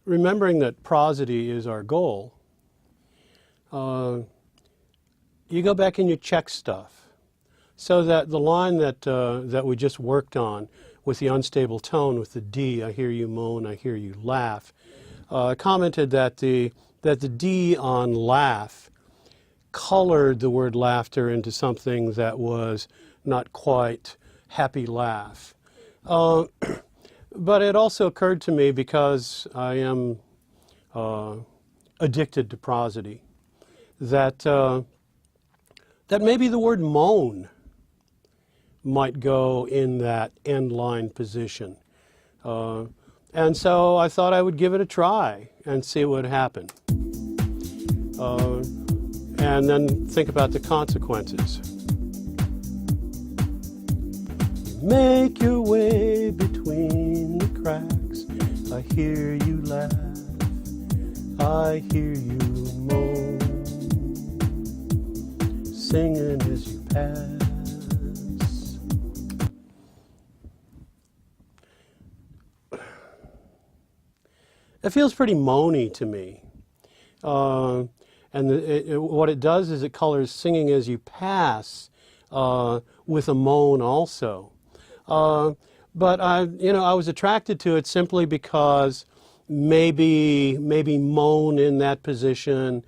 remembering that prosody is our goal, you go back and you check stuff. So that the line that we just worked on with the unstable tone, with the D, I hear you moan, I hear you laugh, commented that the D on laugh colored the word laughter into something that was not quite happy laugh. But it also occurred to me, because I am addicted to prosody, that that maybe the word moan might go in that end line position. And so I thought I would give it a try and see what would happen. And then think about the consequences. Make your way between the cracks. I hear you laugh. I hear you moan, singing as you pass. It feels pretty moany to me. And what it does is it colors singing as you pass with a moan also. But I was attracted to it simply because maybe moan in that position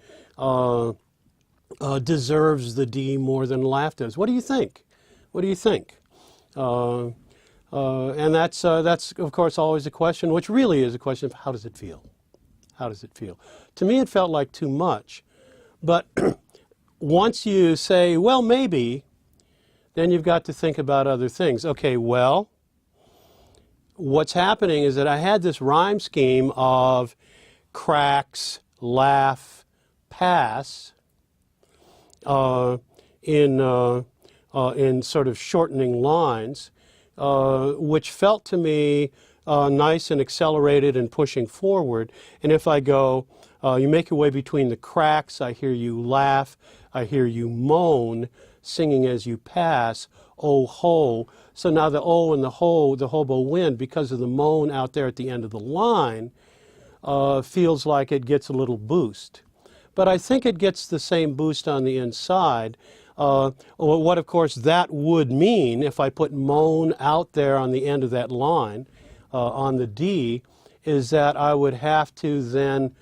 deserves the D more than laugh does. What do you think? What do you think? And that's of course always a question, which really is a question of how does it feel? How does it feel? To me, it felt like too much. But once you say, well, maybe, then you've got to think about other things. Okay, well, what's happening is that I had this rhyme scheme of cracks, laugh, pass in sort of shortening lines, which felt to me nice and accelerated and pushing forward. And if I go, you make your way between the cracks, I hear you laugh, I hear you moan, singing as you pass, oh ho. So now the oh and the ho, the hobo wind, because of the moan out there at the end of the line, feels like it gets a little boost. But I think it gets the same boost on the inside. What, of course, that would mean, if I put moan out there on the end of that line, on the D, is that I would have to then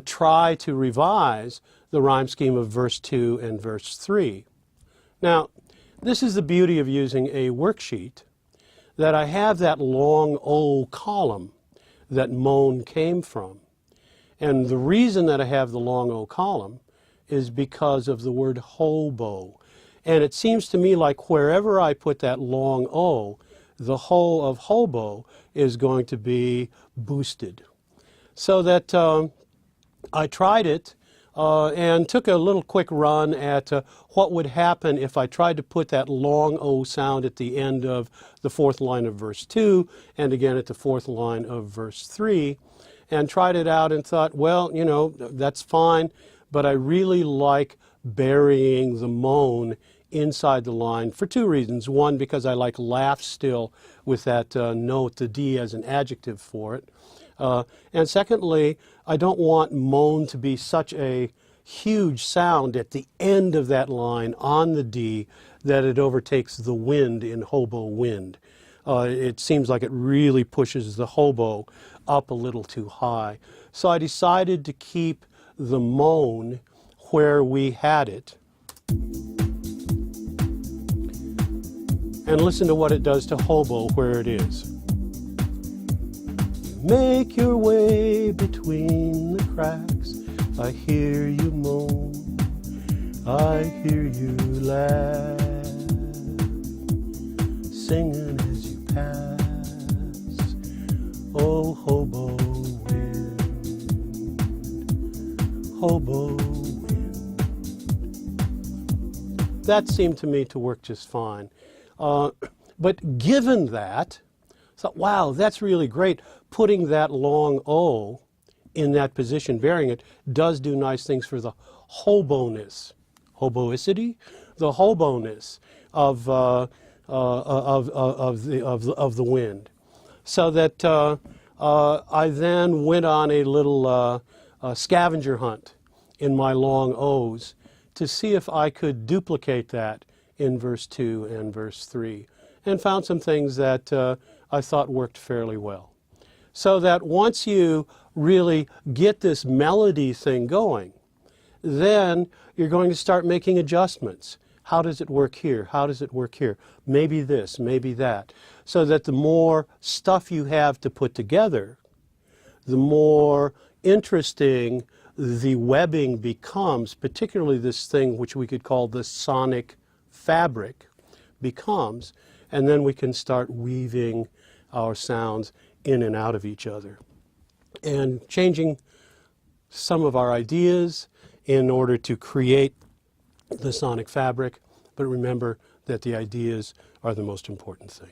try to revise the rhyme scheme of verse 2 and verse 3. Now, this is the beauty of using a worksheet, that I have that long O column that moan came from. And the reason that I have the long O column is because of the word hobo. And it seems to me like wherever I put that long O, the ho of hobo is going to be boosted. So that I tried it and took a little quick run at what would happen if I tried to put that long O sound at the end of the fourth line of verse 2 and again at the fourth line of verse 3, and tried it out and thought, well, you know, that's fine, but I really like burying the moan inside the line for two reasons. One, because I like laugh still with that note, the D, as an adjective for it. And secondly, I don't want moan to be such a huge sound at the end of that line on the D that it overtakes the wind in hobo wind. It seems like it really pushes the hobo up a little too high. So I decided to keep the moan where we had it. And listen to what it does to hobo where it is. Make your way between the cracks. I hear you moan. I hear you laugh. Singing as you pass. Oh, hobo wind. Hobo wind. That seemed to me to work just fine. But given that, I thought, wow, that's really great. Putting that long O in that position, bearing it, does do nice things for the hobo-ness, hoboicity, the hobo-ness of the wind. So that I then went on a little scavenger hunt in my long O's to see if I could duplicate that in verse 2 and verse 3, and found some things that I thought worked fairly well. So that once you really get this melody thing going, then you're going to start making adjustments. How does it work here? How does it work here? Maybe this, maybe that. So that the more stuff you have to put together, the more interesting the webbing becomes, particularly this thing which we could call the sonic fabric becomes, and then we can start weaving our sounds in and out of each other and changing some of our ideas in order to create the sonic fabric. But remember that the ideas are the most important thing.